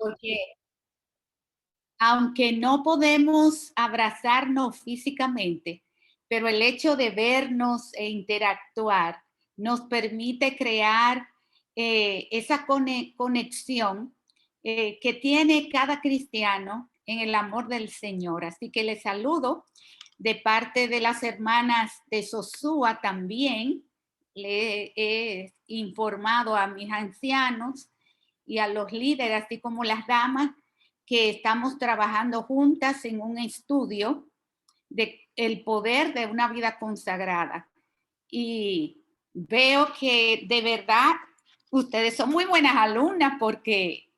porque aunque no podemos abrazarnos físicamente, pero el hecho de vernos e interactuar nos permite crear esa conexión que tiene cada cristiano en el amor del Señor. Así que les saludo de parte de las hermanas de Sosúa también. Le he informado a mis ancianos y a los líderes, así como las damas, que estamos trabajando juntas en un estudio de el poder de una vida consagrada. Y veo que de verdad ustedes son muy buenas alumnas porque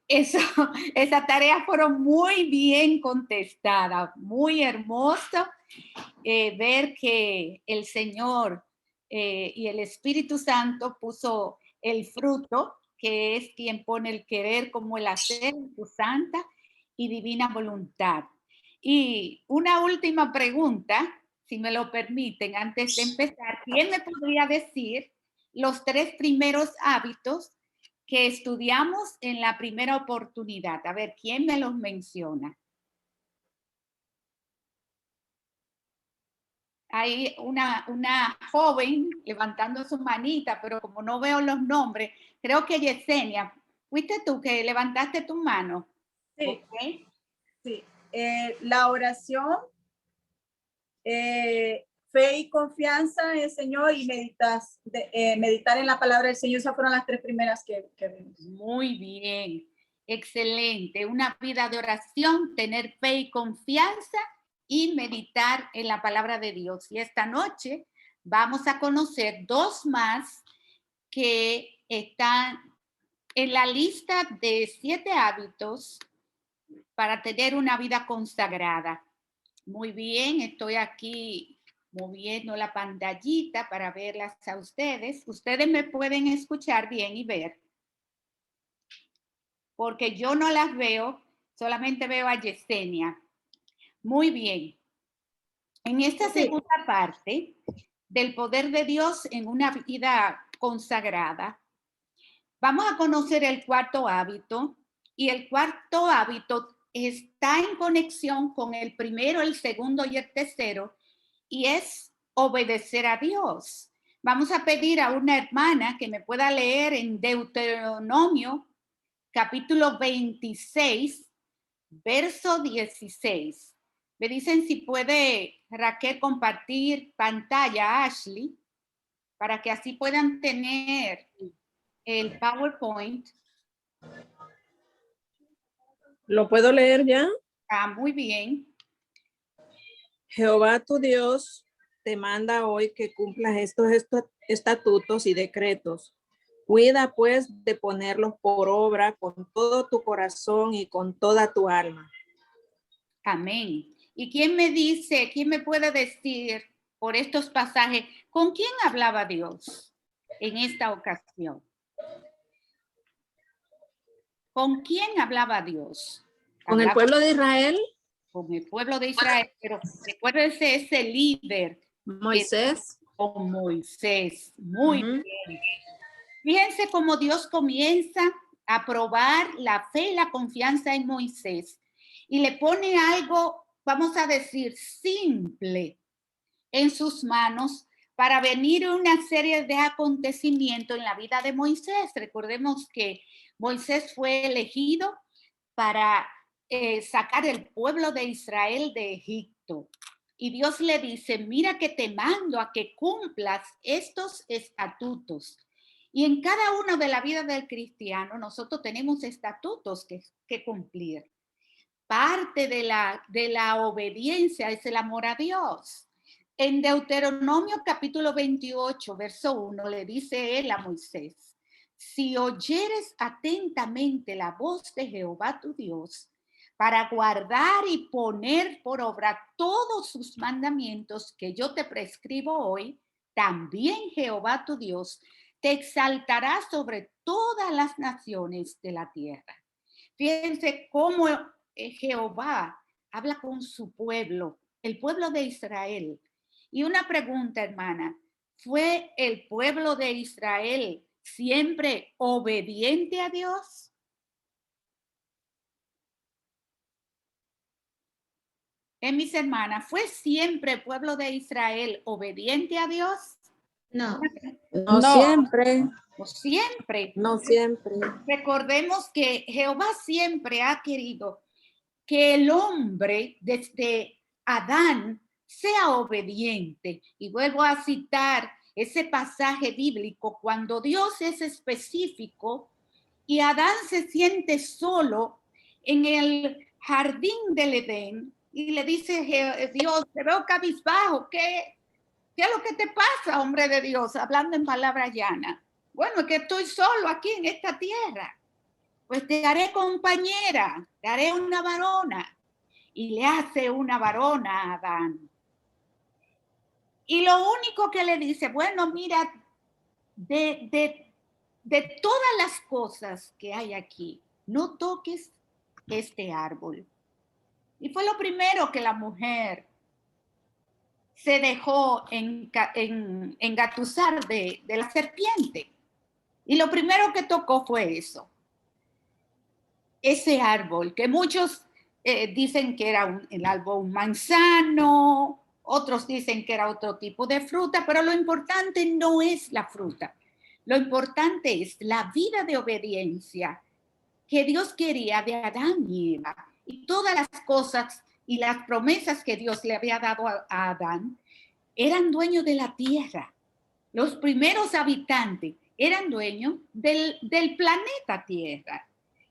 esas tareas fueron muy bien contestadas, muy hermoso ver que el Señor y el Espíritu Santo puso el fruto, que es quien pone el querer como el hacer, su santa y divina voluntad. Y una última pregunta, si me lo permiten, antes de empezar, ¿quién me podría decir los 3 primeros hábitos que estudiamos en la primera oportunidad? A ver, ¿quién me los menciona? Hay una joven levantando su manita, pero como no veo los nombres, creo que Yesenia, fuiste tú que levantaste tu mano. Sí, Okay. sí. La oración, fe y confianza en el Señor y meditar en la palabra del Señor. Esas fueron las 3 primeras que vimos. Muy bien, excelente. Una vida de oración, tener fe y confianza y meditar en la palabra de Dios. Y esta noche vamos a conocer 2 más que están en la lista de 7 hábitos para tener una vida consagrada. Muy bien, estoy aquí moviendo la pantallita para verlas a ustedes. Ustedes me pueden escuchar bien y ver, porque yo no las veo, solamente veo a Yesenia. Muy bien. En esta segunda parte del poder de Dios en una vida consagrada, vamos a conocer el 4º hábito, y el 4º hábito está en conexión con el primero, el segundo y el tercero, y es obedecer a Dios. Vamos a pedir a una hermana que me pueda leer en Deuteronomio, capítulo 26, verso 16. Me dicen si puede Raquel compartir pantalla, Ashley, para que así puedan tener el PowerPoint. ¿Lo puedo leer ya? Ah, muy bien. Jehová tu Dios te manda hoy que cumplas estos estatutos y decretos. Cuida pues de ponerlos por obra con todo tu corazón y con toda tu alma. Amén. ¿Y quién me dice, quién me puede decir por estos pasajes, con quién hablaba Dios en esta ocasión? ¿Con quién hablaba Dios? ¿Con el pueblo de Israel? Con el pueblo de Israel, pero recuérdense ese líder. Moisés. Con Moisés. Muy bien. Fíjense cómo Dios comienza a probar la fe y la confianza en Moisés y le pone algo, vamos a decir, simple en sus manos para venir una serie de acontecimientos en la vida de Moisés. Recordemos que Moisés fue elegido para sacar el pueblo de Israel de Egipto. Y Dios le dice, mira que te mando a que cumplas estos estatutos. Y en cada uno de la vida del cristiano, nosotros tenemos estatutos que cumplir. Parte de la obediencia es el amor a Dios. En Deuteronomio capítulo 28, verso 1, le dice él a Moisés, si oyeres atentamente la voz de Jehová tu Dios, para guardar y poner por obra todos sus mandamientos que yo te prescribo hoy, también Jehová tu Dios te exaltará sobre todas las naciones de la tierra. Fíjense cómo Jehová habla con su pueblo, el pueblo de Israel. Y una pregunta, hermana, ¿fue el pueblo de Israel siempre obediente a Dios? mis hermanas, ¿fue siempre el pueblo de Israel obediente a Dios? No. No, No. siempre. No siempre. No siempre. Recordemos que Jehová siempre ha querido que el hombre desde Adán sea obediente. Y vuelvo a citar ese pasaje bíblico cuando Dios es específico y Adán se siente solo en el jardín del Edén y le dice Dios, te veo cabizbajo, ¿qué es lo que te pasa, hombre de Dios? Hablando en palabras llanas. Bueno, es que estoy solo aquí en esta tierra. Pues te haré compañera, te haré una varona. Y le hace una varona a Adán. Y lo único que le dice, bueno, mira, de todas las cosas que hay aquí, no toques este árbol. Y fue lo primero que la mujer se dejó engatusar de la serpiente. Y lo primero que tocó fue eso. Ese árbol, que muchos dicen que era el árbol manzano, otros dicen que era otro tipo de fruta, pero lo importante no es la fruta. Lo importante es la vida de obediencia que Dios quería de Adán y Eva. Y todas las cosas y las promesas que Dios le había dado a Adán eran dueños de la tierra. Los primeros habitantes eran dueños del planeta Tierra.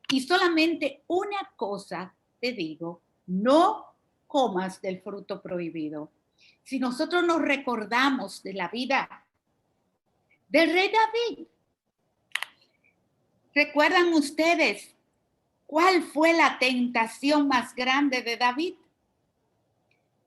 Y solamente una cosa te digo, no comas del fruto prohibido. Si nosotros nos recordamos de la vida del rey David, ¿recuerdan ustedes cuál fue la tentación más grande de David?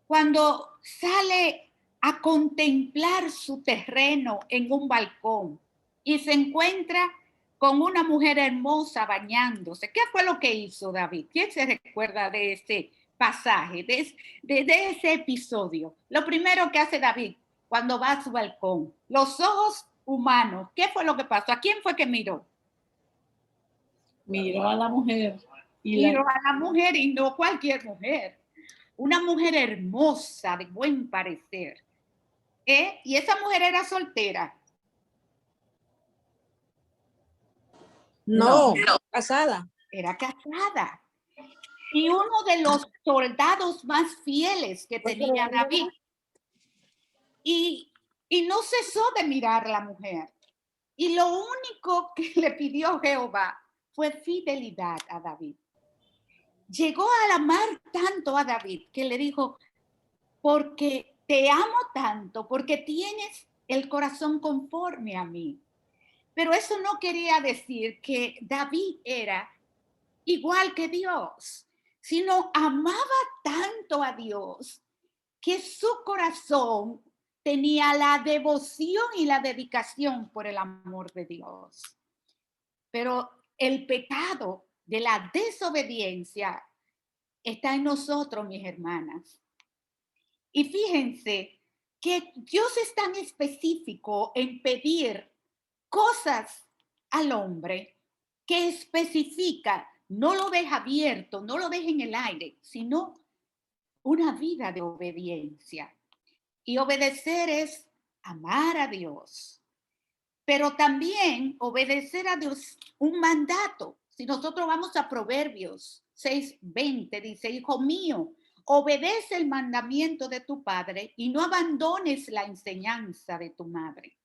Cuando sale a contemplar su terreno en un balcón y se encuentra con una mujer hermosa bañándose. ¿Qué fue lo que hizo David? ¿Quién se recuerda de ese pasaje, de ese episodio? Lo primero que hace David cuando va a su balcón, los ojos humanos, ¿qué fue lo que pasó? ¿A quién fue que miró? Miró a la mujer. Miró a la mujer y no cualquier mujer. Una mujer hermosa, de buen parecer. Y esa mujer era soltera. No, casada. Era casada. Y uno de los soldados más fieles que tenía David. Y no cesó de mirar a la mujer. Y lo único que le pidió Jehová fue fidelidad a David. Llegó a amar tanto a David que le dijo, porque te amo tanto, porque tienes el corazón conforme a mí. Pero eso no quería decir que David era igual que Dios, sino amaba tanto a Dios que su corazón tenía la devoción y la dedicación por el amor de Dios. Pero el pecado de la desobediencia está en nosotros, mis hermanas. Y fíjense que Dios es tan específico en pedir cosas al hombre que especifica, no lo deja abierto, no lo deja en el aire, sino una vida de obediencia. Y obedecer es amar a Dios, pero también obedecer a Dios un mandato. Si nosotros vamos a Proverbios 6:20, dice, hijo mío, obedece el mandamiento de tu padre y no abandones la enseñanza de tu madre.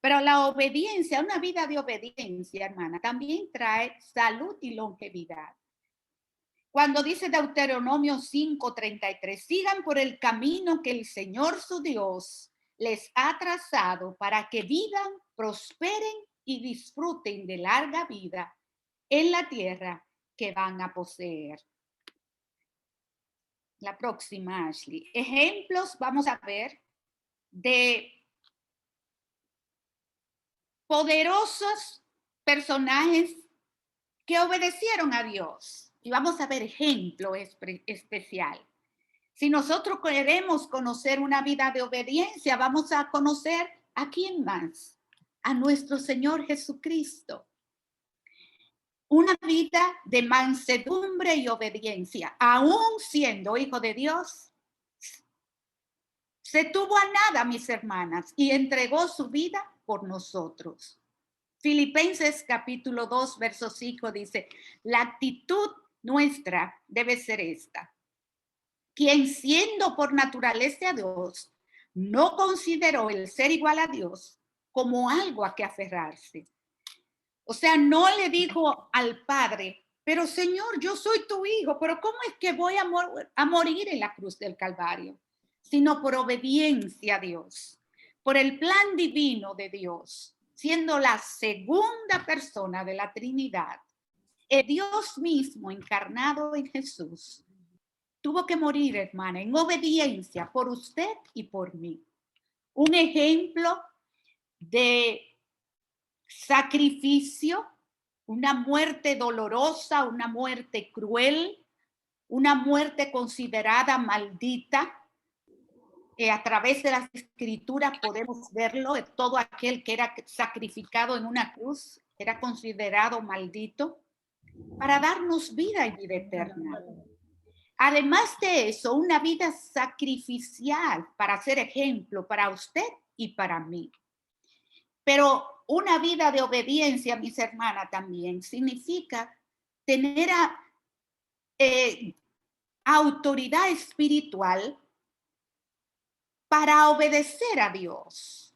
Pero la obediencia, una vida de obediencia, hermana, también trae salud y longevidad. Cuando dice Deuteronomio 5:33, sigan por el camino que el Señor su Dios les ha trazado para que vivan, prosperen y disfruten de larga vida en la tierra que van a poseer. La próxima, Ashley. Ejemplos vamos a ver de poderosos personajes que obedecieron a Dios. Y vamos a ver ejemplo especial. Si nosotros queremos conocer una vida de obediencia, vamos a conocer a quién más, a nuestro Señor Jesucristo. Una vida de mansedumbre y obediencia, aún siendo hijo de Dios, se tuvo a nada, mis hermanas, y entregó su vida por nosotros. Filipenses capítulo 2, verso 5 dice, la actitud nuestra debe ser esta. Quien siendo por naturaleza Dios, no consideró el ser igual a Dios como algo a que aferrarse. O sea, no le dijo al Padre, pero Señor, yo soy tu hijo, pero ¿cómo es que voy a morir en la cruz del Calvario? Sino por obediencia a Dios, por el plan divino de Dios, siendo la segunda persona de la Trinidad, el Dios mismo encarnado en Jesús, tuvo que morir, hermana, en obediencia por usted y por mí. Un ejemplo de sacrificio, una muerte dolorosa, una muerte cruel, una muerte considerada maldita. A través de las escrituras podemos verlo, todo aquel que era sacrificado en una cruz era considerado maldito para darnos vida y vida eterna. Además de eso, una vida sacrificial para ser ejemplo para usted y para mí. Pero una vida de obediencia, mis hermanas, también significa tener autoridad espiritual para obedecer a Dios.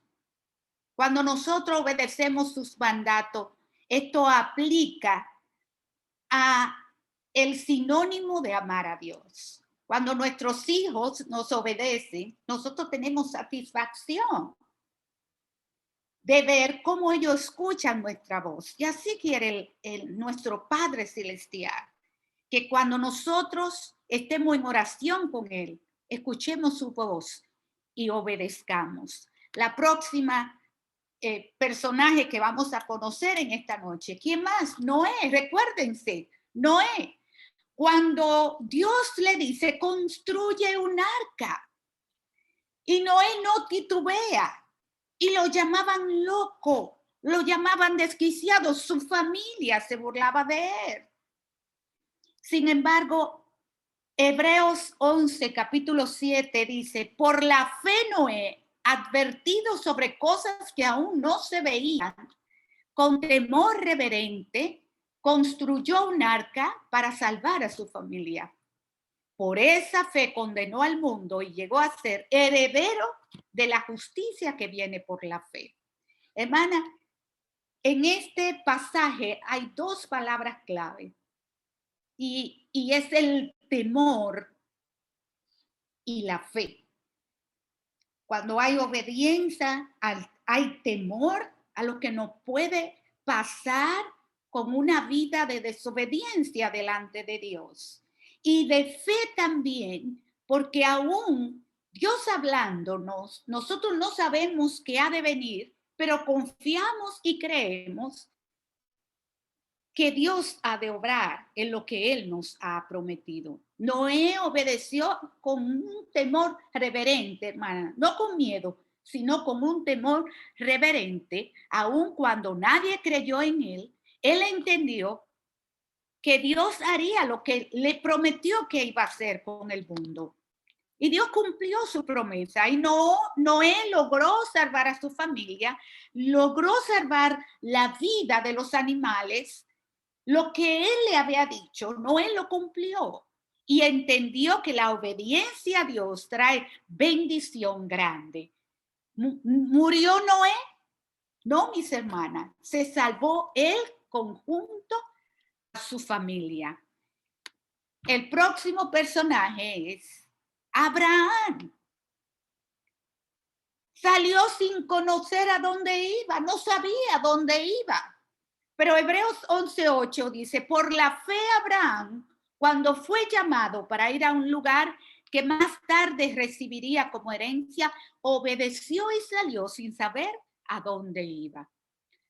Cuando nosotros obedecemos sus mandatos, esto aplica a el sinónimo de amar a Dios. Cuando nuestros hijos nos obedecen, nosotros tenemos satisfacción de ver cómo ellos escuchan nuestra voz. Y así quiere nuestro Padre Celestial, que cuando nosotros estemos en oración con Él, escuchemos su voz y obedezcamos. La próxima personaje que vamos a conocer en esta noche, ¿quién más? Noé, recuérdense, Noé. Cuando Dios le dice, construye un arca, y Noé no titubea, y lo llamaban loco, lo llamaban desquiciado, su familia se burlaba de él. Sin embargo, Hebreos 11, capítulo 7 dice, por la fe Noé, advertido sobre cosas que aún no se veían, con temor reverente, construyó un arca para salvar a su familia. Por esa fe condenó al mundo y llegó a ser heredero de la justicia que viene por la fe. Hermana, en este pasaje hay dos palabras clave y es el temor y la fe. Cuando hay obediencia, hay temor a lo que nos puede pasar con una vida de desobediencia delante de Dios. Y de fe también, porque aún Dios hablándonos, nosotros no sabemos qué ha de venir, pero confiamos y creemos que Dios ha de obrar en lo que Él nos ha prometido. Noé obedeció con un temor reverente, hermana, no con miedo, sino con un temor reverente, aun cuando nadie creyó en él. Él entendió que Dios haría lo que le prometió que iba a hacer con el mundo. Y Dios cumplió su promesa. Y Noé logró salvar a su familia, logró salvar la vida de los animales. Lo que él le había dicho, Noé lo cumplió. Y entendió que la obediencia a Dios trae bendición grande. ¿Murió Noé? No, mis hermanas. Se salvó él conjunto a su familia. El próximo personaje es Abraham. Salió sin conocer a dónde iba, no sabía dónde iba. Pero Hebreos 11:8 dice, por la fe Abraham, cuando fue llamado para ir a un lugar que más tarde recibiría como herencia, obedeció y salió sin saber a dónde iba.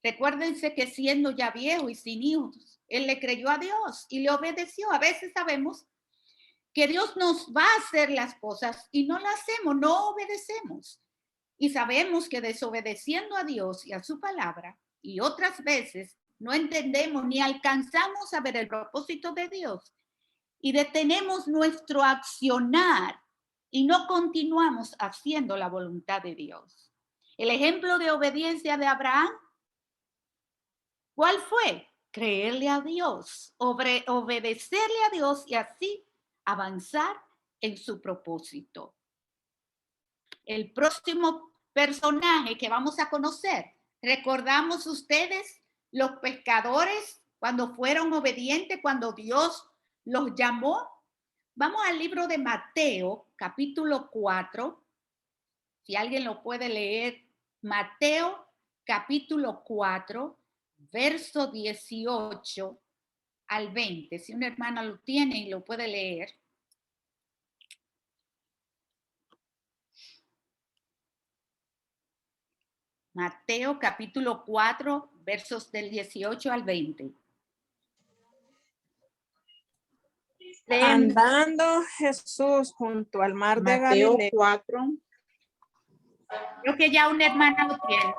Recuérdense que siendo ya viejo y sin hijos, él le creyó a Dios y le obedeció. A veces sabemos que Dios nos va a hacer las cosas y no las hacemos, no obedecemos. Y sabemos que desobedeciendo a Dios y a su palabra, y otras veces no entendemos ni alcanzamos a ver el propósito de Dios y detenemos nuestro accionar y no continuamos haciendo la voluntad de Dios. El ejemplo de obediencia de Abraham, ¿cuál fue? Creerle a Dios, obedecerle a Dios y así avanzar en su propósito. El próximo personaje que vamos a conocer, ¿recordamos ustedes los pescadores cuando fueron obedientes, cuando Dios los llamó? Vamos al libro de Mateo, capítulo 4. Si alguien lo puede leer, Mateo, capítulo 4, verso 18 al 20. Si una hermana lo tiene y lo puede leer. Mateo, capítulo 4, versos del 18 al 20. Andando Jesús junto al mar de Mateo Galilea. 4. Creo que ya una hermana lo tiene.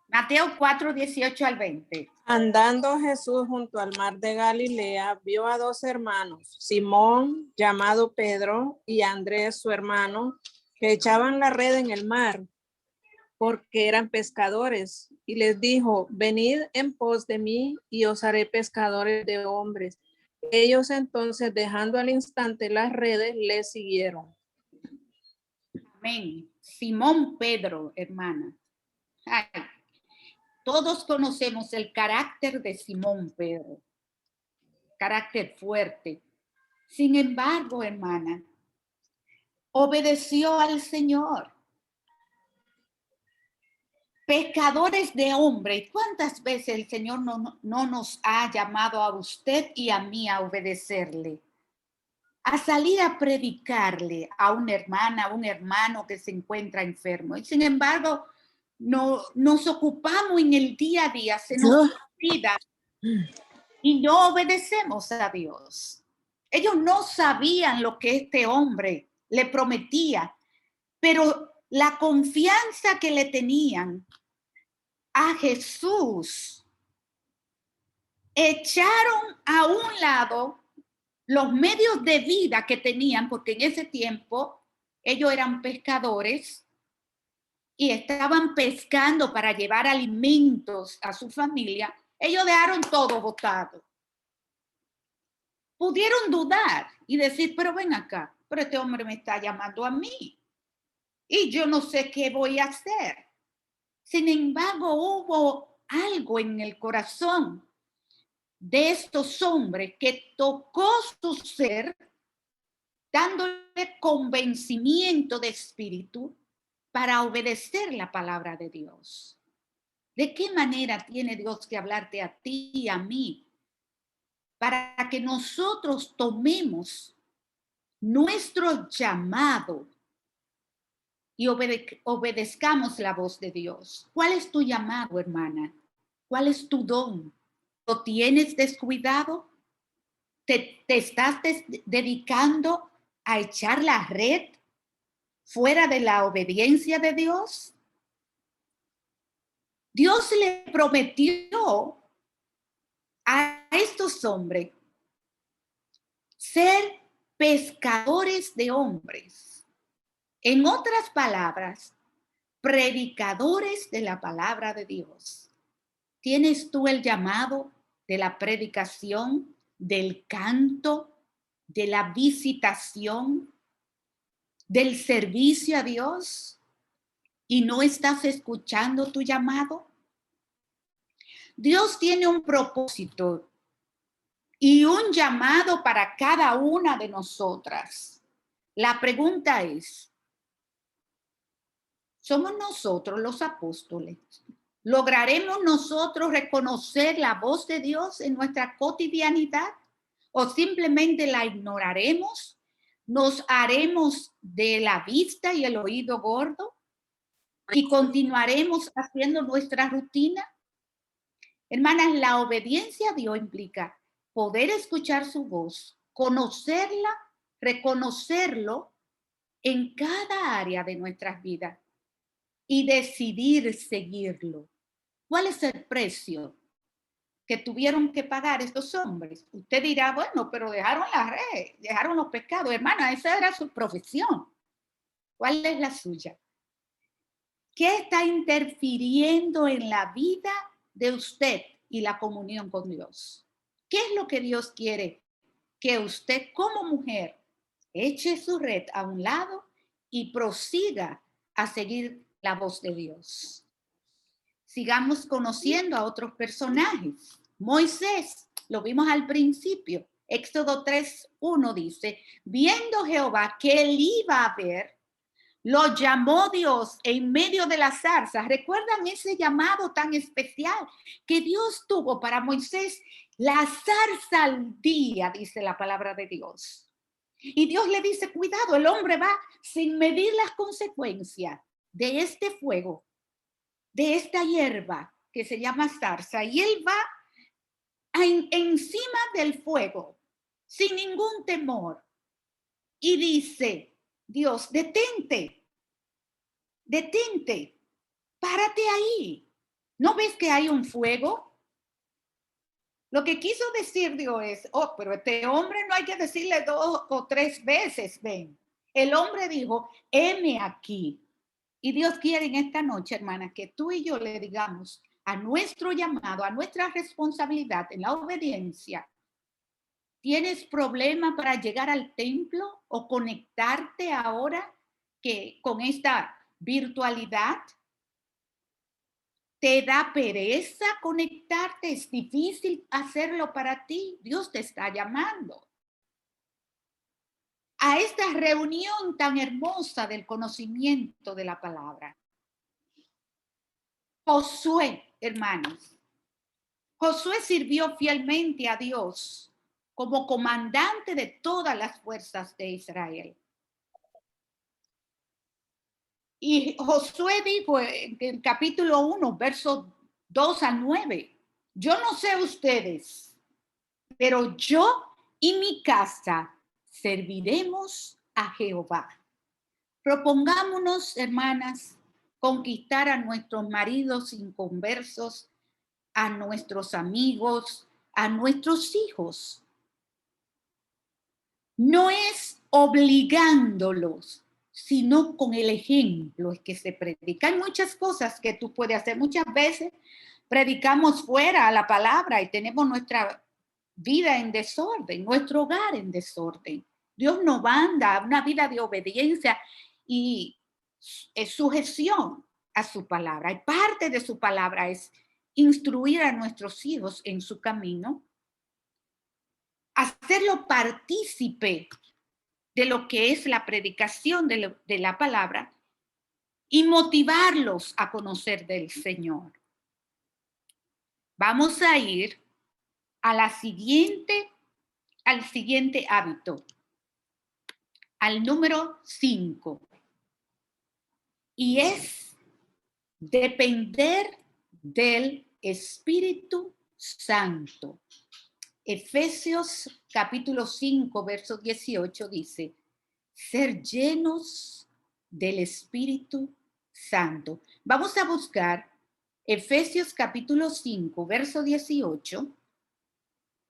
Mateo 4, 18 al 20. Andando Jesús junto al mar de Galilea, vio a dos hermanos, Simón, llamado Pedro, y Andrés, su hermano, que echaban la red en el mar, porque eran pescadores. Y les dijo, venid en pos de mí, y os haré pescadores de hombres. Ellos entonces, dejando al instante las redes, le siguieron. Amén. Simón Pedro, hermana. Ay, todos conocemos el carácter de Simón Pedro. Carácter fuerte. Sin embargo, hermana, obedeció al Señor. Pescadores de hombres. ¿Cuántas veces el Señor no nos ha llamado a usted y a mí a obedecerle? A salir a predicarle a una hermana, a un hermano que se encuentra enfermo. Y sin embargo, no nos ocupamos en el día a día, se nos olvida y no obedecemos a Dios. Ellos no sabían lo que este hombre le prometía, pero la confianza que le tenían a Jesús, echaron a un lado los medios de vida que tenían, porque en ese tiempo ellos eran pescadores y estaban pescando para llevar alimentos a su familia. Ellos dejaron todo botado. Pudieron dudar y decir, pero ven acá, pero este hombre me está llamando a mí y yo no sé qué voy a hacer. Sin embargo, hubo algo en el corazón de estos hombres que tocó su ser, dándole convencimiento de espíritu para obedecer la palabra de Dios. ¿De qué manera tiene Dios que hablarte a ti y a mí? Para que nosotros tomemos nuestro llamado y obedezcamos la voz de Dios. ¿Cuál es tu llamado, hermana? ¿Cuál es tu don? ¿Lo tienes descuidado? ¿Te estás dedicando a echar la red fuera de la obediencia de Dios? Dios le prometió a estos hombres ser pescadores de hombres. En otras palabras, predicadores de la palabra de Dios. ¿Tienes tú el llamado de la predicación, del canto, de la visitación, del servicio a Dios? ¿Y no estás escuchando tu llamado? Dios tiene un propósito y un llamado para cada una de nosotras. La pregunta es, ¿somos nosotros los apóstoles? ¿Lograremos nosotros reconocer la voz de Dios en nuestra cotidianidad? ¿O simplemente la ignoraremos? ¿Nos haremos de la vista y el oído gordo? ¿Y continuaremos haciendo nuestra rutina? Hermanas, la obediencia a Dios implica poder escuchar su voz, conocerla, reconocerlo en cada área de nuestras vidas y decidir seguirlo. ¿Cuál es el precio que tuvieron que pagar estos hombres? Usted dirá, bueno, pero dejaron la red, dejaron los pescados. Hermana, esa era su profesión. ¿Cuál es la suya? ¿Qué está interfiriendo en la vida de usted y la comunión con Dios? ¿Qué es lo que Dios quiere? Que usted como mujer eche su red a un lado y prosiga a seguir la voz de Dios. Sigamos conociendo a otros personajes. Moisés, lo vimos al principio. Éxodo 3:1 dice, viendo Jehová que él iba a ver, lo llamó Dios en medio de la zarza. ¿Recuerdan ese llamado tan especial que Dios tuvo para Moisés? La zarza al día, dice la palabra de Dios. Y Dios le dice, cuidado, el hombre va sin medir las consecuencias de este fuego, de esta hierba que se llama zarza, y él va encima del fuego sin ningún temor. Y dice, Dios, detente, párate ahí. ¿No ves que hay un fuego? Lo que quiso decir Dios es, oh, pero este hombre no hay que decirle 2 o 3 veces, ven. El hombre dijo, heme aquí. Y Dios quiere en esta noche, hermanas, que tú y yo le digamos a nuestro llamado, a nuestra responsabilidad en la obediencia. ¿Tienes problema para llegar al templo o conectarte ahora que con esta virtualidad? ¿Te da pereza conectarte? ¿Es difícil hacerlo para ti? Dios te está llamando a esta reunión tan hermosa del conocimiento de la palabra. Josué, hermanos. Josué sirvió fielmente a Dios como comandante de todas las fuerzas de Israel. Y Josué dijo en el capítulo 1, versos 2 al 9, yo no sé ustedes, pero yo y mi casa serviremos a Jehová. Propongámonos, hermanas, conquistar a nuestros maridos inconversos, a nuestros amigos, a nuestros hijos. No es obligándolos, sino con el ejemplo es que se predica. Hay muchas cosas que tú puedes hacer. Muchas veces predicamos fuera a la palabra y tenemos nuestra vida en desorden, nuestro hogar en desorden. Dios nos manda una vida de obediencia y sujeción a su palabra. Y parte de su palabra es instruir a nuestros hijos en su camino, hacerlo partícipe de lo que es la predicación de la palabra y motivarlos a conocer del Señor. Vamos a ir a al siguiente hábito, al número 5, y es depender del Espíritu Santo. Efesios capítulo 5, verso 18 dice, ser llenos del Espíritu Santo. Vamos a buscar Efesios capítulo 5, verso 18.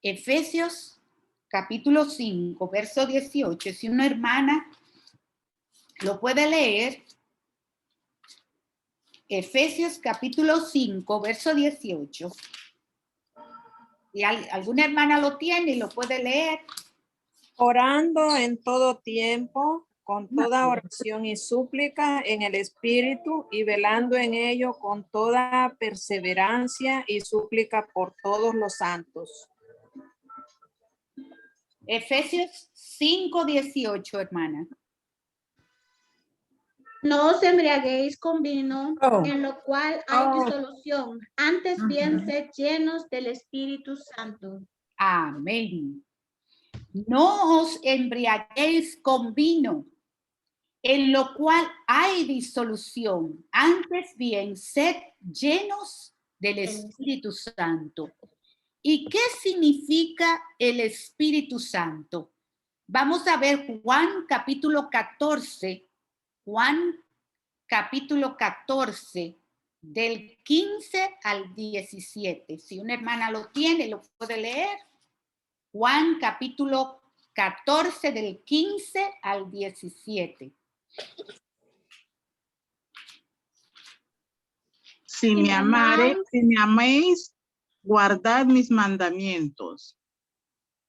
Efesios capítulo 5, verso 18. Si una hermana lo puede leer, Efesios capítulo 5, verso 18. Si alguna hermana lo tiene y lo puede leer. Orando en todo tiempo, con toda oración y súplica en el Espíritu, y velando en ello con toda perseverancia y súplica por todos los santos. Efesios 5, 18, hermana. No os embriaguéis con vino, en lo cual hay disolución. Antes bien, sed llenos del Espíritu Santo. Amén. No os embriaguéis con vino, en lo cual hay disolución. Antes bien, sed llenos del Espíritu Santo. ¿Y qué significa el Espíritu Santo? Vamos a ver Juan capítulo 14. Juan capítulo 14, del 15 al 17. Si una hermana lo tiene, lo puede leer. Juan capítulo 14, del 15 al 17. Si me améis, guardad mis mandamientos.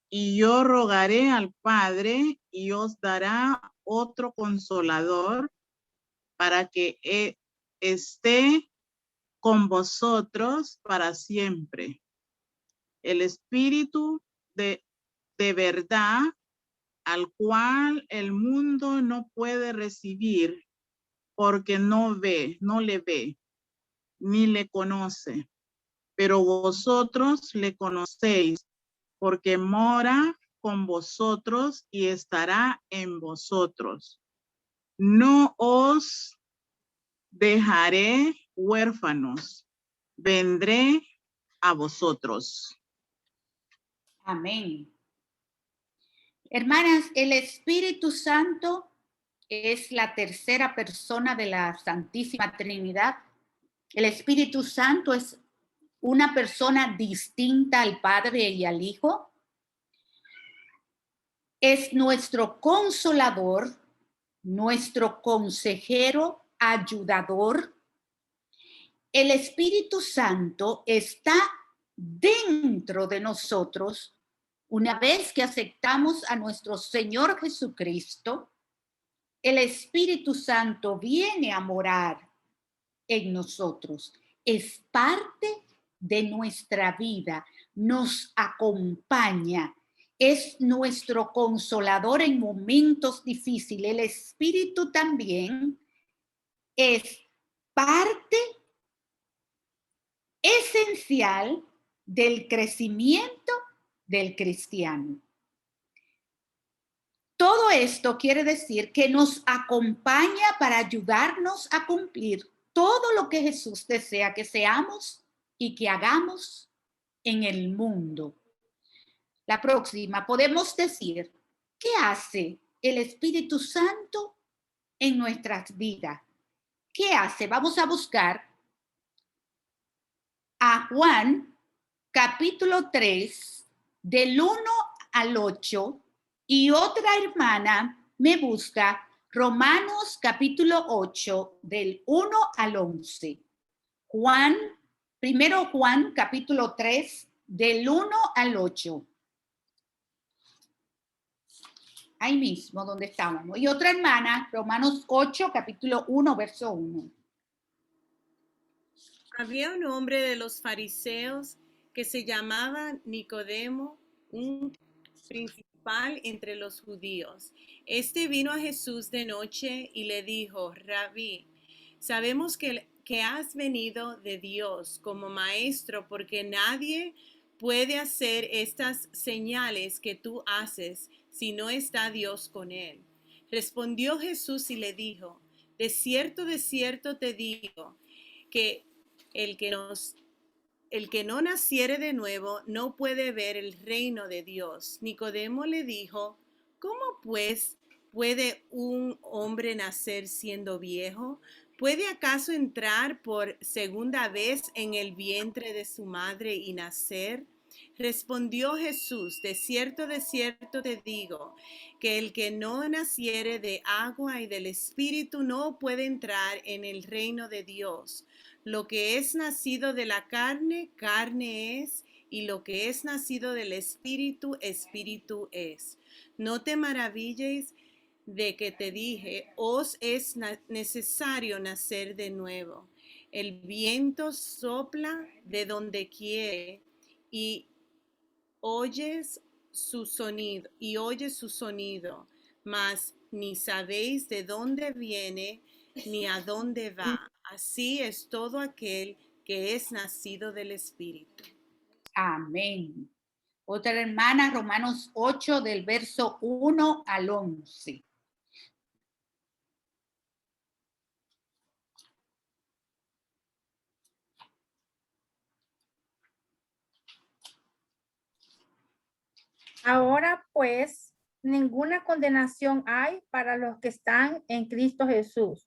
Y yo rogaré al Padre y os dará otro consolador para que esté con vosotros para siempre. El Espíritu de verdad, al cual el mundo no puede recibir porque no le ve, ni le conoce. Pero vosotros le conocéis porque mora con vosotros y estará en vosotros. No os dejaré huérfanos, vendré a vosotros. Amén. Hermanas, el Espíritu Santo es la tercera persona de la Santísima Trinidad. El Espíritu Santo es una persona distinta al Padre y al Hijo. Es nuestro consolador, nuestro consejero, ayudador. El Espíritu Santo está dentro de nosotros una vez que aceptamos a nuestro Señor Jesucristo. El Espíritu Santo viene a morar en nosotros. Es parte de nuestra vida, nos acompaña, es nuestro consolador en momentos difíciles. El Espíritu también es parte esencial del crecimiento del cristiano. Todo esto quiere decir que nos acompaña para ayudarnos a cumplir todo lo que Jesús desea que seamos y que hagamos en el mundo. La próxima, podemos decir, ¿qué hace el Espíritu Santo en nuestras vidas? ¿Qué hace? Vamos a buscar a Juan, capítulo 3, del 1 al 8, y otra hermana me busca Romanos capítulo 8, del 1 al 11. Primero Juan capítulo 3, del 1 al 8. Ahí mismo donde estábamos. Y otra hermana, Romanos 8, capítulo 1, verso 1. Había un hombre de los fariseos que se llamaba Nicodemo, un principal entre los judíos. Este vino a Jesús de noche y le dijo: Rabí, sabemos que has venido de Dios como maestro, porque nadie puede hacer estas señales que tú haces si no está Dios con él. Respondió Jesús y le dijo: de cierto te digo, que el que no naciere de nuevo no puede ver el reino de Dios. Nicodemo le dijo: ¿cómo pues puede un hombre nacer siendo viejo? ¿Puede acaso entrar por segunda vez en el vientre de su madre y nacer? Respondió Jesús: de cierto te digo, que el que no naciere de agua y del Espíritu no puede entrar en el reino de Dios. Lo que es nacido de la carne, carne es, y lo que es nacido del Espíritu, Espíritu es. No te maravilles de que te dije: os es necesario nacer de nuevo. El viento sopla de donde quiere y oyes su sonido, mas ni sabéis de dónde viene ni a dónde va. Así es todo aquel que es nacido del Espíritu. Amén. Otra hermana, Romanos 8, del verso 1 al 11. Ahora pues, ninguna condenación hay para los que están en Cristo Jesús,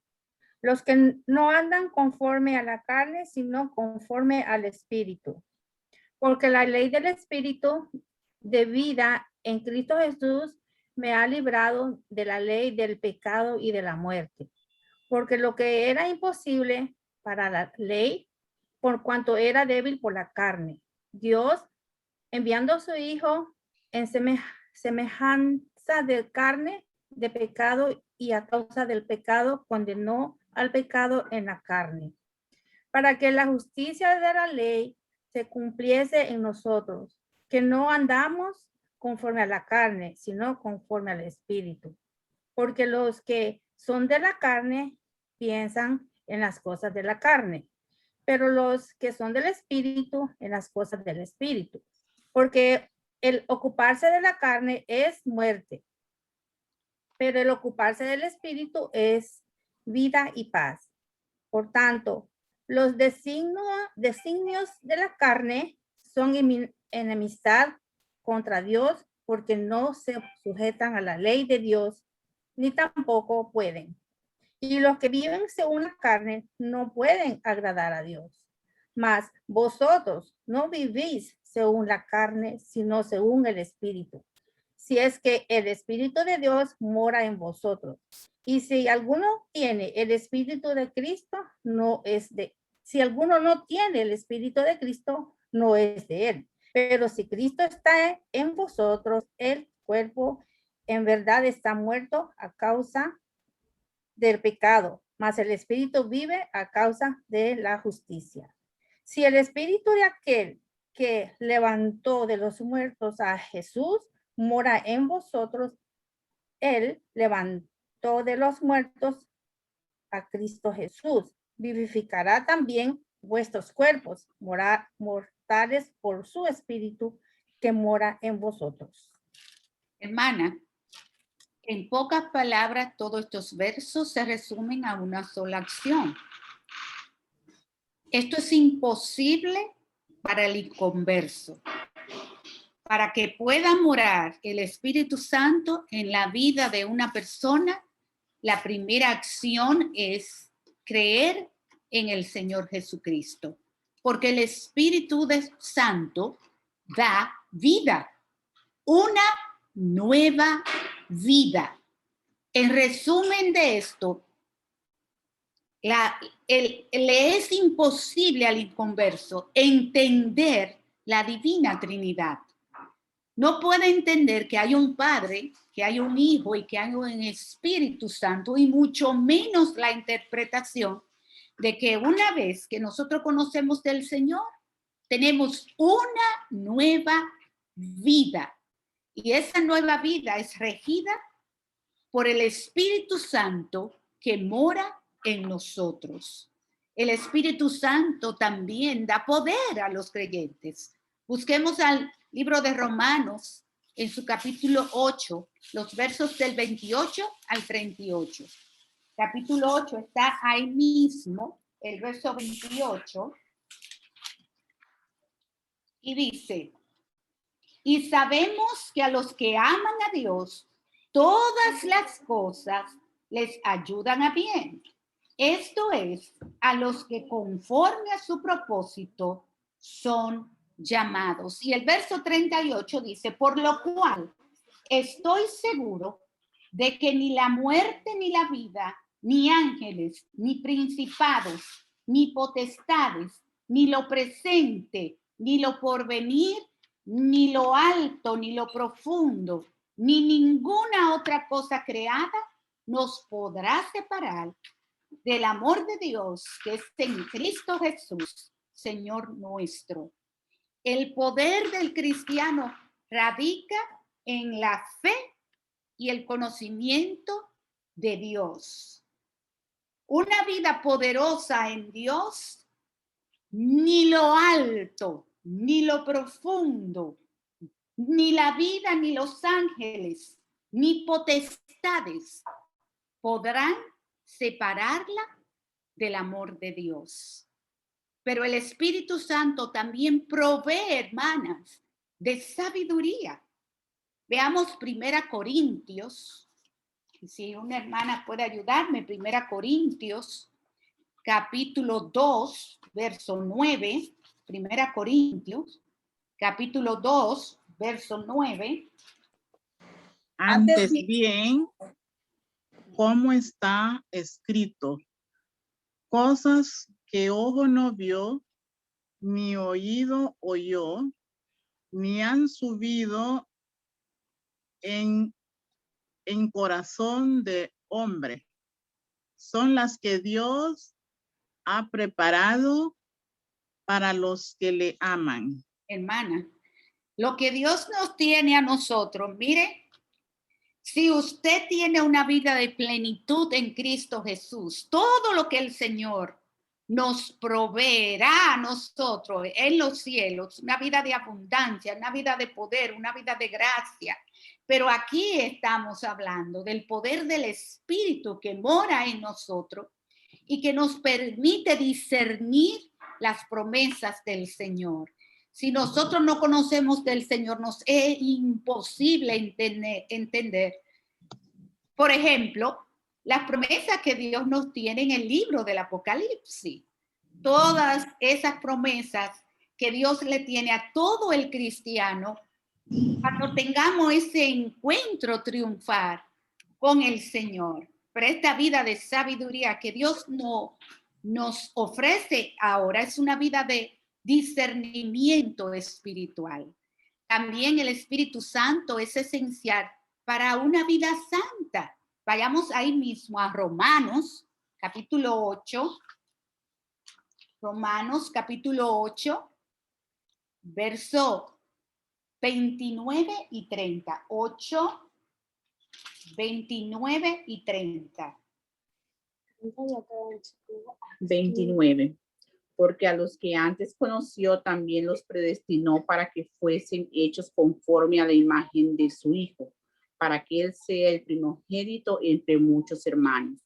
los que no andan conforme a la carne, sino conforme al Espíritu. Porque la ley del Espíritu de vida en Cristo Jesús me ha librado de la ley del pecado y de la muerte. Porque lo que era imposible para la ley, por cuanto era débil por la carne. Dios, enviando a su Hijo en semejanza de carne, de pecado, y a causa del pecado condenó al pecado en la carne, para que la justicia de la ley se cumpliese en nosotros, que no andamos conforme a la carne, sino conforme al Espíritu. Porque los que son de la carne piensan en las cosas de la carne, pero los que son del Espíritu en las cosas del Espíritu. Porque el ocuparse de la carne es muerte, pero el ocuparse del Espíritu es vida y paz. Por tanto, los designios de la carne son enemistad contra Dios, porque no se sujetan a la ley de Dios, ni tampoco pueden. Y los que viven según la carne no pueden agradar a Dios. Mas vosotros no vivís según la carne, sino según el Espíritu. Si es que el Espíritu de Dios mora en vosotros. Y si alguno tiene el Espíritu de Cristo, si alguno no tiene el Espíritu de Cristo, no es de él. Pero si Cristo está en vosotros, el cuerpo en verdad está muerto a causa del pecado, mas el Espíritu vive a causa de la justicia. Si el Espíritu de aquel que levantó de los muertos a Jesús mora en vosotros, él levantó de los muertos a Cristo Jesús. Vivificará también vuestros cuerpos mortales por su Espíritu que mora en vosotros. Hermana, en pocas palabras, todos estos versos se resumen a una sola acción. Esto es imposible para el inconverso. Para que pueda morar el Espíritu Santo en la vida de una persona, la primera acción es creer en el Señor Jesucristo. Porque el Espíritu Santo da vida, una nueva vida. En resumen de esto, le es imposible al inconverso entender la divina Trinidad. No puede entender que hay un Padre, que hay un Hijo y que hay un Espíritu Santo, y mucho menos la interpretación de que una vez que nosotros conocemos del Señor, tenemos una nueva vida. Y esa nueva vida es regida por el Espíritu Santo que mora en nosotros. El Espíritu Santo también da poder a los creyentes. Busquemos al libro de Romanos en su capítulo 8, los versos del 28 al 38. Capítulo 8 está ahí mismo, el verso 28, y dice: y sabemos que a los que aman a Dios, todas las cosas les ayudan a bien. Esto es, a los que conforme a su propósito son llamados. Y el verso 38 dice: por lo cual estoy seguro de que ni la muerte ni la vida, ni ángeles, ni principados, ni potestades, ni lo presente, ni lo porvenir, ni lo alto, ni lo profundo, ni ninguna otra cosa creada nos podrá separar del amor de Dios que es en Cristo Jesús, Señor nuestro. El poder del cristiano radica en la fe y el conocimiento de Dios. Una vida poderosa en Dios, ni lo alto, ni lo profundo, ni la vida, ni los ángeles, ni potestades podrán separarla del amor de Dios. Pero el Espíritu Santo también provee, hermanas, de sabiduría. Veamos 1 Corintios, si una hermana puede ayudarme, 1 Corintios, capítulo 2, verso 9, 1 Corintios, capítulo 2, verso 9. Antes bien, como está escrito, cosas que ojo no vio, ni oído oyó, ni han subido en corazón de hombre. Son las que Dios ha preparado para los que le aman. Hermana, lo que Dios nos tiene a nosotros, mire, si usted tiene una vida de plenitud en Cristo Jesús, todo lo que el Señor nos proveerá a nosotros en los cielos, una vida de abundancia, una vida de poder, una vida de gracia. Pero aquí estamos hablando del poder del Espíritu que mora en nosotros y que nos permite discernir las promesas del Señor. Si nosotros no conocemos del Señor, nos es imposible entender. Por ejemplo, las promesas que Dios nos tiene en el libro del Apocalipsis. Todas esas promesas que Dios le tiene a todo el cristiano, cuando tengamos ese encuentro triunfal con el Señor. Pero esta vida de sabiduría que Dios nos ofrece ahora es una vida de discernimiento espiritual. También el Espíritu Santo es esencial para una vida santa. Vayamos ahí mismo a Romanos, capítulo 8. Romanos, capítulo 8, verso 29 y 30. 8, 29 y 30. 29. Porque a los que antes conoció también los predestinó para que fuesen hechos conforme a la imagen de su Hijo, para que él sea el primogénito entre muchos hermanos.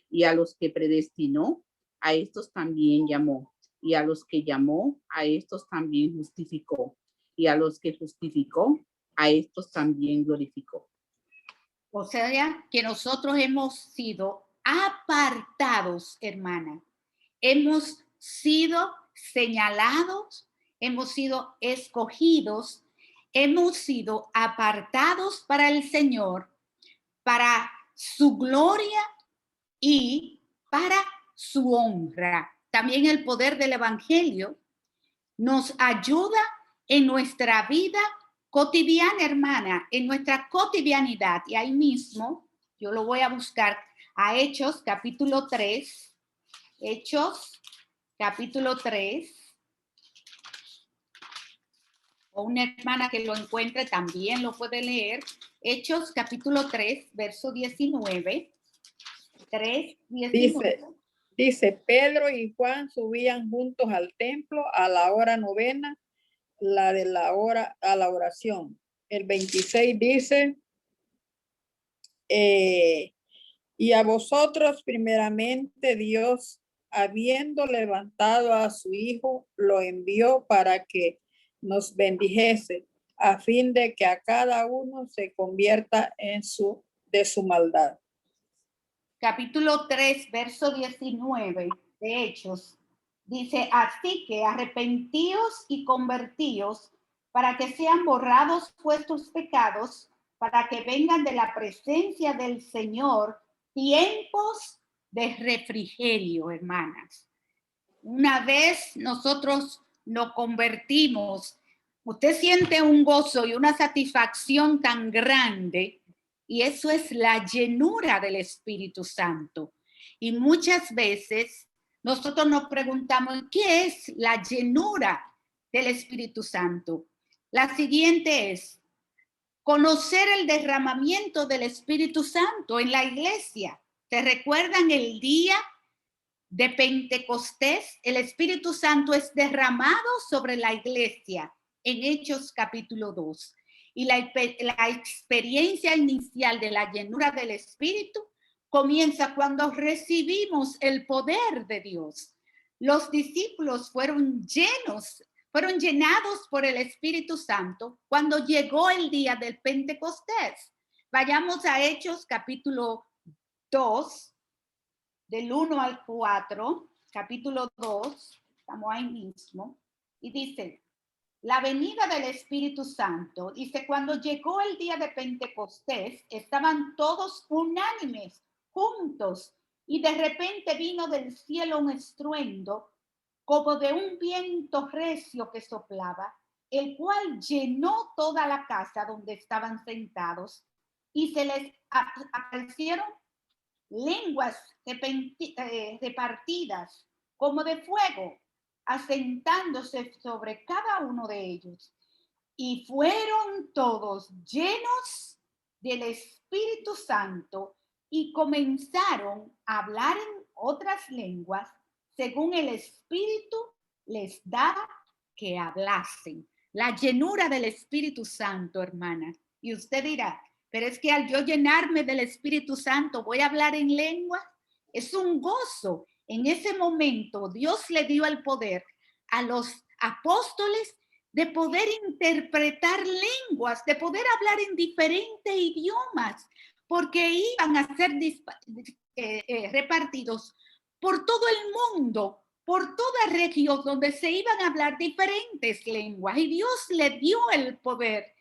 Y a los que predestinó, a estos también llamó. Y a los que llamó, a estos también justificó. Y a los que justificó, a estos también glorificó. O sea, que nosotros hemos sido apartados, hermana. Hemos sido señalados, hemos sido escogidos, hemos sido apartados para el Señor, para su gloria y para su honra. También el poder del Evangelio nos ayuda en nuestra vida cotidiana, hermana, en nuestra cotidianidad. Y ahí mismo, yo lo voy a buscar a Hechos, capítulo 3. Hechos, capítulo 3. O una hermana que lo encuentre también lo puede leer. Hechos, capítulo 3, verso 19. 3, 19. Dice, Pedro y Juan subían juntos al templo a la hora novena, a la oración. El 26 dice, y a vosotros primeramente Dios, habiendo levantado a su Hijo, lo envió para que nos bendijese, a fin de que a cada uno se convierta de su maldad. Capítulo 3, verso 19 de Hechos, dice, así que arrepentíos y convertíos para que sean borrados vuestros pecados, para que vengan de la presencia del Señor tiempos de refrigerio, hermanas. Una vez nosotros nos convertimos, usted siente un gozo y una satisfacción tan grande, y eso es la llenura del Espíritu Santo. Y muchas veces nosotros nos preguntamos, ¿qué es la llenura del Espíritu Santo? La siguiente es conocer el derramamiento del Espíritu Santo en la iglesia. ¿Se recuerdan el día de Pentecostés? El Espíritu Santo es derramado sobre la iglesia en Hechos capítulo 2. Y la experiencia inicial de la llenura del Espíritu comienza cuando recibimos el poder de Dios. Los discípulos fueron llenados por el Espíritu Santo cuando llegó el día del Pentecostés. Vayamos a Hechos capítulo 2, del 1 al 4, capítulo 2, estamos ahí mismo, y dice, la venida del Espíritu Santo, dice, cuando llegó el día de Pentecostés, estaban todos unánimes, juntos, y de repente vino del cielo un estruendo, como de un viento recio que soplaba, el cual llenó toda la casa donde estaban sentados, y se les aparecieron lenguas repartidas como de fuego, asentándose sobre cada uno de ellos. Y fueron todos llenos del Espíritu Santo y comenzaron a hablar en otras lenguas según el Espíritu les daba que hablasen. La llenura del Espíritu Santo, hermana. Y usted dirá, pero es que al yo llenarme del Espíritu Santo voy a hablar en lengua. Es un gozo. En ese momento Dios le dio el poder a los apóstoles de poder interpretar lenguas, de poder hablar en diferentes idiomas, porque iban a ser repartidos por todo el mundo, por toda región donde se iban a hablar diferentes lenguas. Y Dios le dio el poder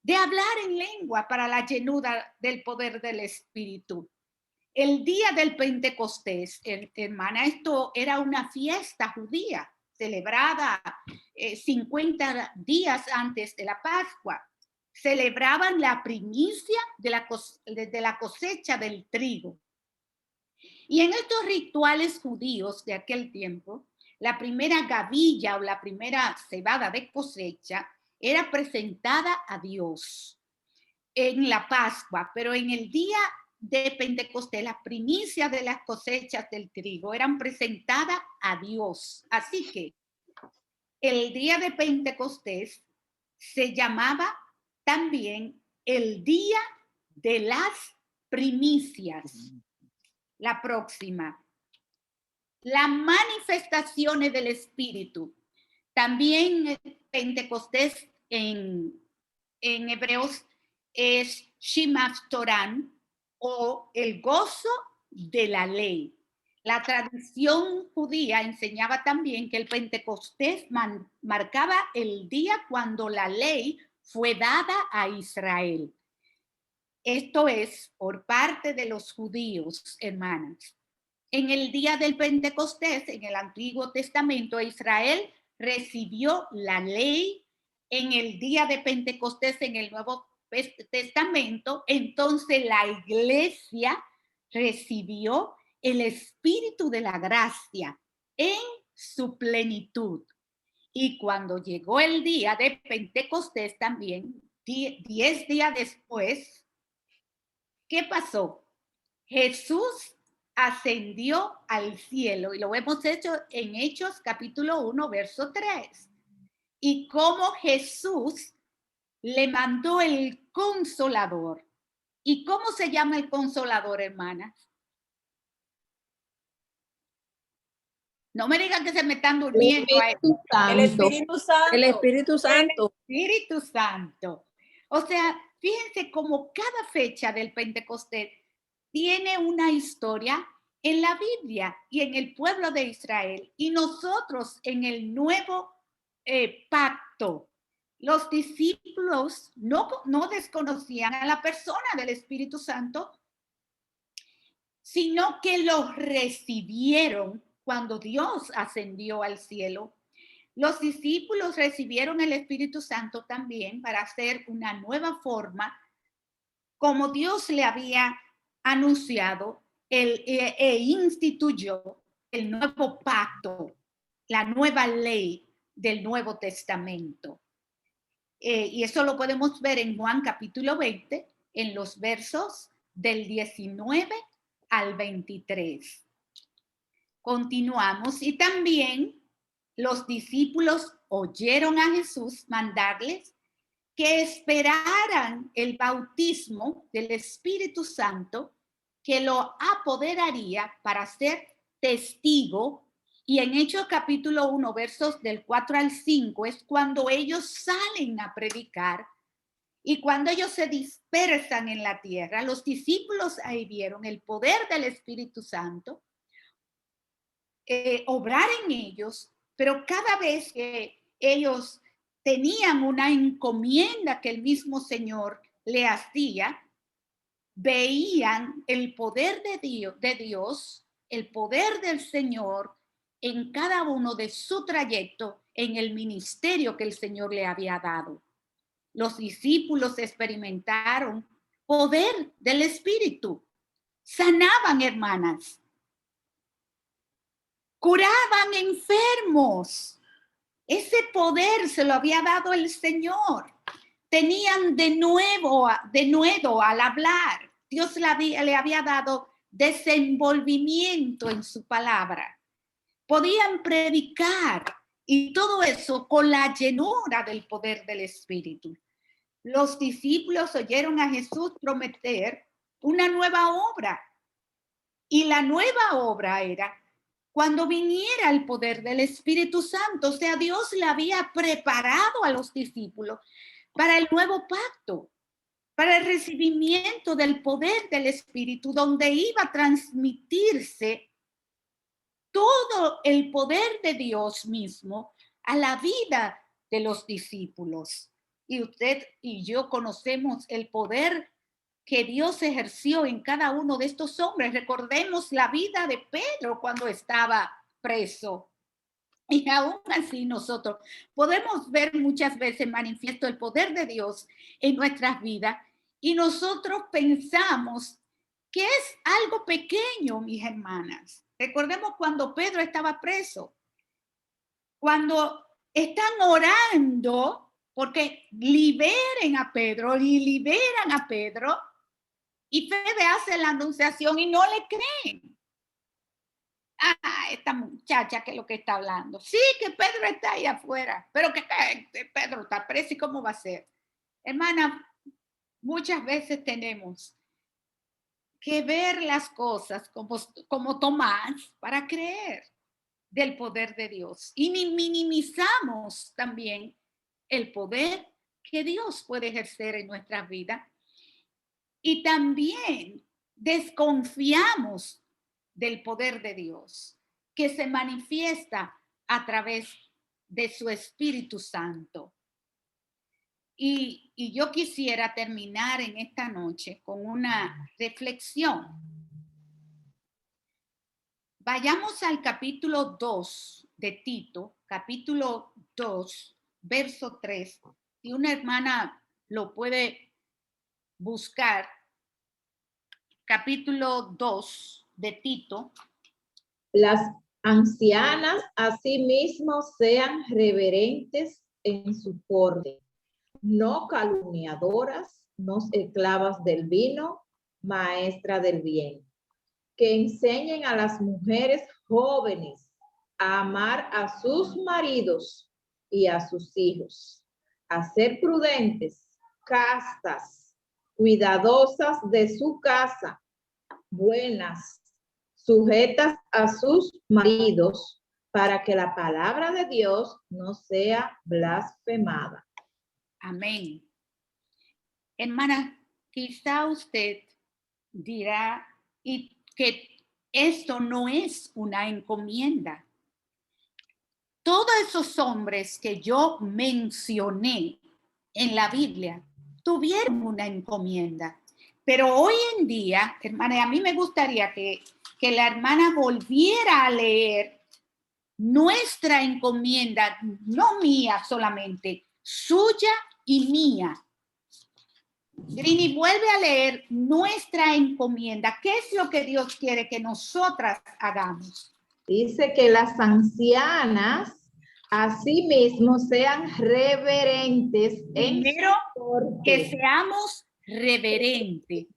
de hablar en lengua para la llenura del poder del Espíritu. El día del Pentecostés, hermana, esto era una fiesta judía celebrada 50 días antes de la Pascua. Celebraban la primicia de la cosecha del trigo. Y en estos rituales judíos de aquel tiempo, la primera gavilla o la primera cebada de cosecha era presentada a Dios en la Pascua, pero en el día de Pentecostés, las primicias de las cosechas del trigo eran presentadas a Dios. Así que el día de Pentecostés se llamaba también el día de las primicias. La próxima, las manifestaciones del Espíritu. También Pentecostés en hebreos es Shimaf Torán, o el gozo de la ley. La tradición judía enseñaba también que el Pentecostés marcaba el día cuando la ley fue dada a Israel. Esto es por parte de los judíos, hermanas. En el día del Pentecostés, en el Antiguo Testamento, Israel recibió la ley. En el día de Pentecostés, en el Nuevo Testamento, entonces la iglesia recibió el Espíritu de la gracia en su plenitud. Y cuando llegó el día de Pentecostés también, 10 días después, ¿qué pasó? Jesús ascendió al cielo, y lo hemos hecho en Hechos capítulo 1, verso 3. Y cómo Jesús le mandó el Consolador. ¿Y cómo se llama el Consolador, hermanas? No me digan que se me están durmiendo. El Espíritu Santo. El Espíritu Santo. El Espíritu Santo. O sea, fíjense cómo cada fecha del Pentecostés tiene una historia en la Biblia y en el pueblo de Israel. Y nosotros en el nuevo pacto, los discípulos no desconocían a la persona del Espíritu Santo, sino que lo recibieron cuando Dios ascendió al cielo. Los discípulos recibieron el Espíritu Santo también para hacer una nueva forma, como Dios le había anunciado e instituyó el nuevo pacto, la nueva ley del Nuevo Testamento. Y eso lo podemos ver en Juan capítulo 20, en los versos del 19 al 23. Continuamos. Y también los discípulos oyeron a Jesús mandarles que esperaran el bautismo del Espíritu Santo, que lo apoderaría para ser testigo. Y en Hechos capítulo 1, versos del 4 al 5, es cuando ellos salen a predicar. Y cuando ellos se dispersan en la tierra, los discípulos ahí vieron el poder del Espíritu Santo obrar en ellos, pero cada vez que ellos tenían una encomienda que el mismo Señor le hacía, veían el poder de Dios, el poder del Señor en cada uno de su trayecto en el ministerio que el Señor le había dado. Los discípulos experimentaron poder del Espíritu. Sanaban, hermanas. Curaban enfermos. Ese poder se lo había dado el Señor. Tenían de nuevo al hablar. Dios le había dado desenvolvimiento en su palabra. Podían predicar y todo eso con la llenura del poder del Espíritu. Los discípulos oyeron a Jesús prometer una nueva obra. Y la nueva obra era cuando viniera el poder del Espíritu Santo. O sea, Dios le había preparado a los discípulos para el nuevo pacto, para el recibimiento del poder del Espíritu, donde iba a transmitirse todo el poder de Dios mismo a la vida de los discípulos. Y usted y yo conocemos el poder que Dios ejerció en cada uno de estos hombres. Recordemos la vida de Pedro cuando estaba preso. Y aún así nosotros podemos ver muchas veces manifiesto el poder de Dios en nuestras vidas y nosotros pensamos que es algo pequeño, mis hermanas. Recordemos cuando Pedro estaba preso, cuando están orando porque liberen a Pedro y liberan a Pedro y Fede hace la anunciación y no le creen. Esta muchacha que es lo que está hablando. Sí, que Pedro está ahí afuera, pero que Pedro está preso y cómo va a ser. Hermana, muchas veces tenemos que ver las cosas como Tomás para creer del poder de Dios. Y minimizamos también el poder que Dios puede ejercer en nuestras vidas. Y también desconfiamos del poder de Dios que se manifiesta a través de su Espíritu Santo. Y yo quisiera terminar en esta noche con una reflexión. Vayamos al capítulo 2 de Tito, capítulo 2, verso 3. Si una hermana lo puede buscar, capítulo 2 de Tito. Las ancianas asimismo sean reverentes en su porte, no calumniadoras, no esclavas del vino, maestra del bien, que enseñen a las mujeres jóvenes a amar a sus maridos y a sus hijos, a ser prudentes, castas, cuidadosas de su casa, buenas, sujetas a sus maridos, para que la palabra de Dios no sea blasfemada. Amén. Hermana, quizá usted dirá que esto no es una encomienda. Todos esos hombres que yo mencioné en la Biblia tuvieron una encomienda. Pero hoy en día, hermana, a mí me gustaría que la hermana volviera a leer nuestra encomienda, no mía solamente, suya y mía. Grini, vuelve a leer nuestra encomienda. ¿Qué es lo que Dios quiere que nosotras hagamos? Dice que las ancianas asimismo sean reverentes. Primero, que seamos reverentes.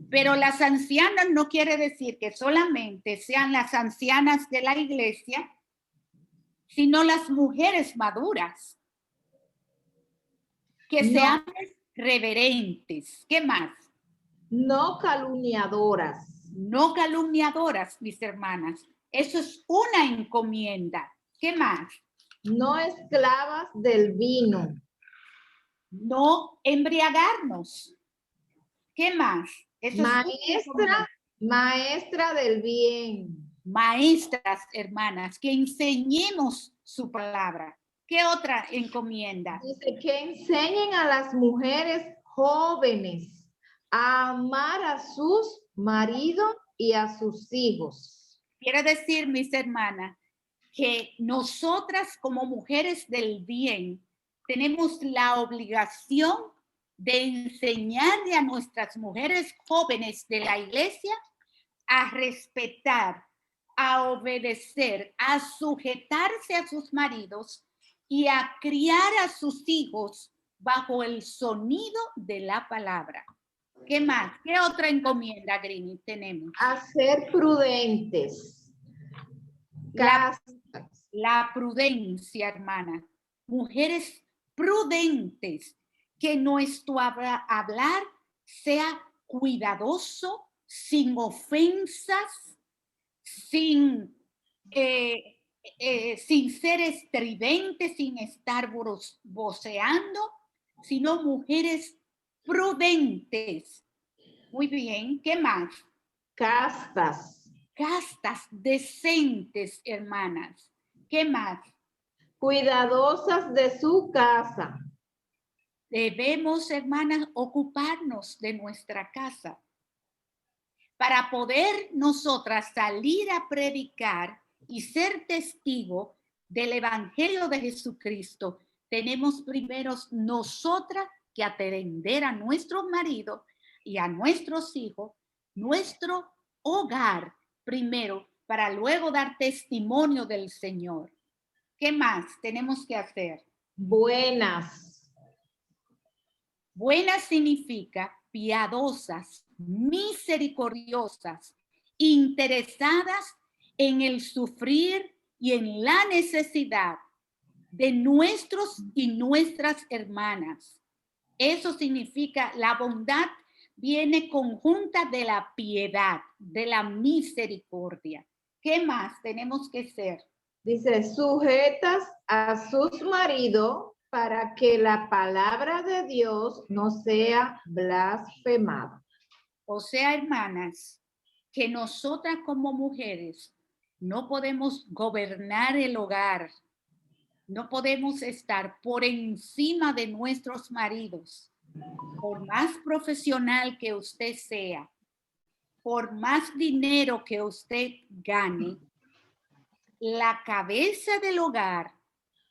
Pero las ancianas no quiere decir que solamente sean las ancianas de la iglesia, sino las mujeres maduras. Que sean reverentes. ¿Qué más? No calumniadoras. No calumniadoras, mis hermanas. Eso es una encomienda. ¿Qué más? No esclavas del vino. No embriagarnos. ¿Qué más? Eso maestra del bien. Maestras, hermanas, que enseñemos su palabra. ¿Qué otra encomienda? Dice que enseñen a las mujeres jóvenes a amar a sus maridos y a sus hijos. Quiere decir, mis hermanas, que nosotras como mujeres del bien tenemos la obligación de enseñarle a nuestras mujeres jóvenes de la iglesia a respetar, a obedecer, a sujetarse a sus maridos y a criar a sus hijos bajo el sonido de la palabra. ¿Qué más? ¿Qué otra encomienda, Grini, tenemos? A ser prudentes. La prudencia, hermana. Mujeres prudentes, que nuestro hablar sea cuidadoso, sin ofensas, sin ser estridentes, sin estar voceando, sino mujeres prudentes. Muy bien, ¿qué más? Castas. Castas, decentes, hermanas. ¿Qué más? Cuidadosas de su casa. Debemos, hermanas, ocuparnos de nuestra casa. Para poder nosotras salir a predicar y ser testigo del Evangelio de Jesucristo, tenemos primero nosotras que atender a nuestros maridos y a nuestros hijos, nuestro hogar primero, para luego dar testimonio del Señor. ¿Qué más tenemos que hacer? Buenas. Buenas significa piadosas, misericordiosas, interesadas en el sufrir y en la necesidad de nuestros y nuestras hermanas. Eso significa la bondad viene conjunta de la piedad, de la misericordia. ¿Qué más tenemos que ser? Dice, sujetas a sus maridos para que la palabra de Dios no sea blasfemada. O sea, hermanas, que nosotras como mujeres no podemos gobernar el hogar, no podemos estar por encima de nuestros maridos. Por más profesional que usted sea, por más dinero que usted gane, la cabeza del hogar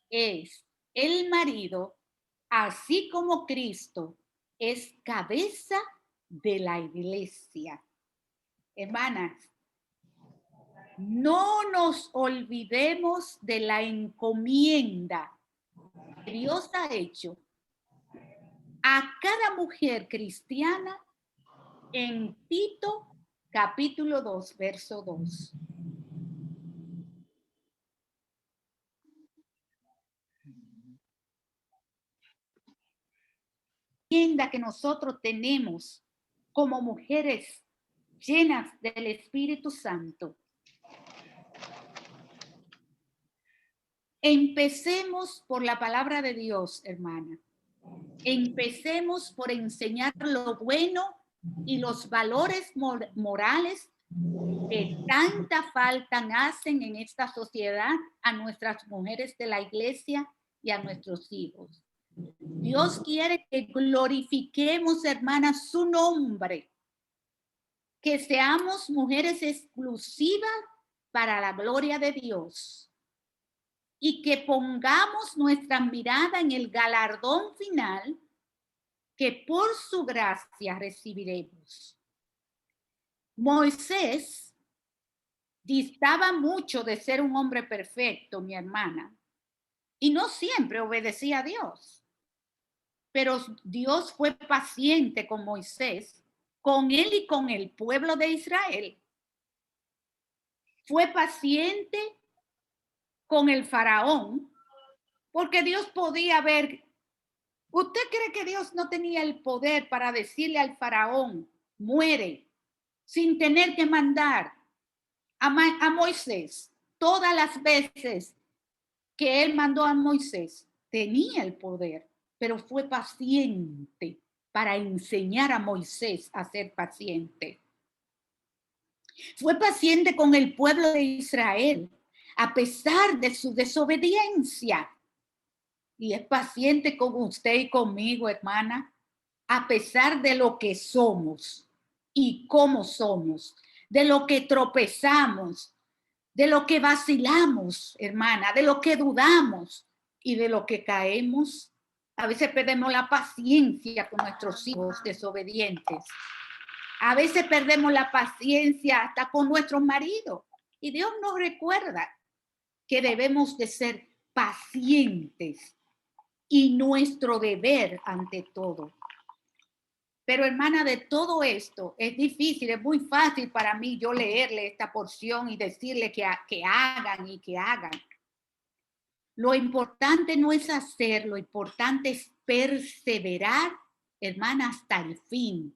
es el marido, así como Cristo es cabeza de la iglesia. Hermanas, no nos olvidemos de la encomienda que Dios ha hecho a cada mujer cristiana en Tito capítulo 2, verso 2. Que nosotros tenemos como mujeres llenas del Espíritu Santo. Empecemos por la palabra de Dios, hermana. Empecemos por enseñar lo bueno y los valores morales que tanta falta hacen en esta sociedad a nuestras mujeres de la iglesia y a nuestros hijos. Dios quiere que glorifiquemos, hermanas, su nombre, que seamos mujeres exclusivas para la gloria de Dios y que pongamos nuestra mirada en el galardón final que por su gracia recibiremos. Moisés distaba mucho de ser un hombre perfecto, mi hermana, y no siempre obedecía a Dios. Pero Dios fue paciente con Moisés, con él y con el pueblo de Israel. Fue paciente con el faraón, porque Dios podía ver. ¿Usted cree que Dios no tenía el poder para decirle al faraón, muere, sin tener que mandar a Moisés? Todas las veces que él mandó a Moisés, tenía el poder, pero fue paciente para enseñar a Moisés a ser paciente. Fue paciente con el pueblo de Israel, a pesar de su desobediencia. Y es paciente con usted y conmigo, hermana, a pesar de lo que somos y cómo somos, de lo que tropezamos, de lo que vacilamos, hermana, de lo que dudamos y de lo que caemos. A veces perdemos la paciencia con nuestros hijos desobedientes. A veces perdemos la paciencia hasta con nuestros maridos. Y Dios nos recuerda que debemos de ser pacientes y nuestro deber ante todo. Pero hermana, de todo esto es difícil, es muy fácil para mí yo leerle esta porción y decirle que hagan y que hagan. Lo importante no es hacer, lo importante es perseverar, hermana, hasta el fin.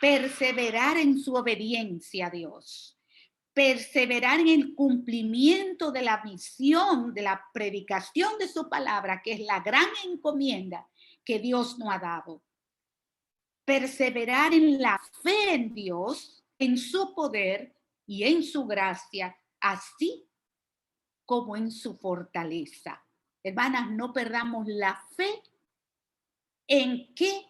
Perseverar en su obediencia a Dios. Perseverar en el cumplimiento de la misión, de la predicación de su palabra, que es la gran encomienda que Dios nos ha dado. Perseverar en la fe en Dios, en su poder y en su gracia, así como en su fortaleza. Hermanas, no perdamos la fe en que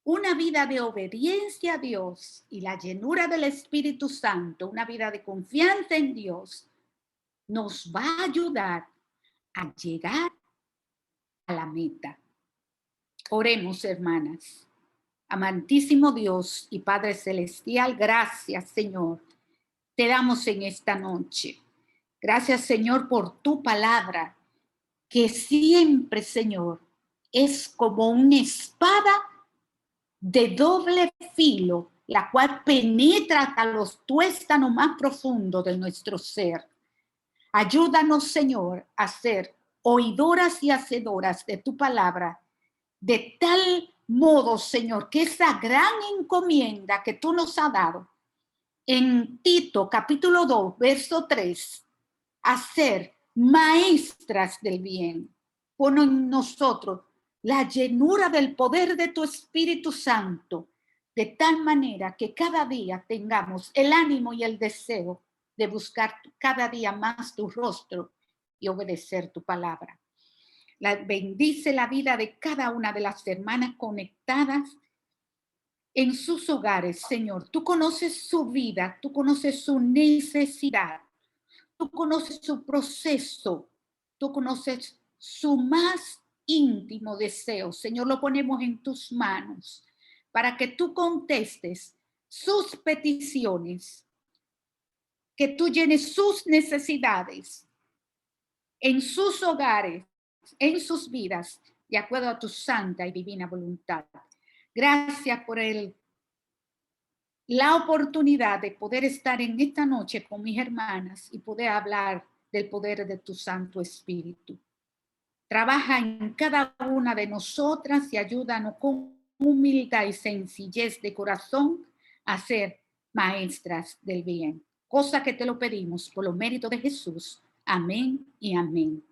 una vida de obediencia a Dios y la llenura del Espíritu Santo, una vida de confianza en Dios, nos va a ayudar a llegar a la meta. Oremos, hermanas. Amantísimo Dios y Padre Celestial, gracias, Señor. Te damos en esta noche. Gracias, Señor, por tu palabra, que siempre, Señor, es como una espada de doble filo, la cual penetra hasta los tuéstanos más profundos de nuestro ser. Ayúdanos, Señor, a ser oidoras y hacedoras de tu palabra, de tal modo, Señor, que esa gran encomienda que tú nos has dado en Tito, capítulo 2, verso 3, a ser maestras del bien. Pon en nosotros la llenura del poder de tu Espíritu Santo, de tal manera que cada día tengamos el ánimo y el deseo de buscar cada día más tu rostro y obedecer tu palabra. Bendice la vida de cada una de las hermanas conectadas en sus hogares, Señor. Tú conoces su vida, tú conoces su necesidad, tú conoces su proceso, tú conoces su más íntimo deseo. Señor, lo ponemos en tus manos para que tú contestes sus peticiones, que tú llenes sus necesidades en sus hogares, en sus vidas, de acuerdo a tu santa y divina voluntad. Gracias por la oportunidad de poder estar en esta noche con mis hermanas y poder hablar del poder de tu Santo Espíritu. Trabaja en cada una de nosotras y ayúdanos con humildad y sencillez de corazón a ser maestras del bien. Cosa que te lo pedimos por los méritos de Jesús. Amén y amén.